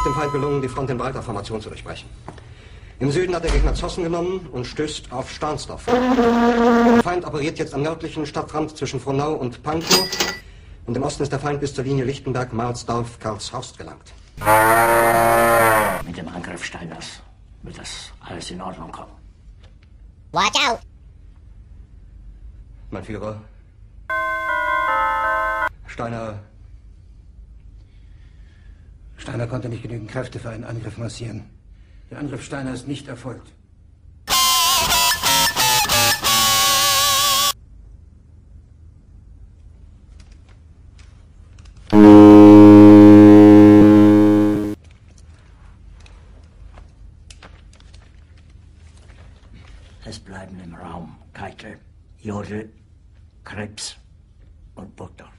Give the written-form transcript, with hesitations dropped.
dem Feind gelungen, die Front in breiter Formation zu durchbrechen. Im Süden hat der Gegner Zossen genommen und stößt auf Stahnsdorf. Der Feind operiert jetzt am nördlichen Stadtrand zwischen Frohnau und Pankow. Und im Osten ist der Feind bis zur Linie Lichtenberg-Marsdorf-Karlshorst gelangt. Mit dem Angriff Steiners wird das alles in Ordnung kommen. Watch out! Mein Führer. Steiner konnte nicht genügend Kräfte für einen Angriff massieren. Der Angriff Steiner ist nicht erfolgt. Es bleiben im Raum Keitel, Jodl, Krebs und Burgdorf.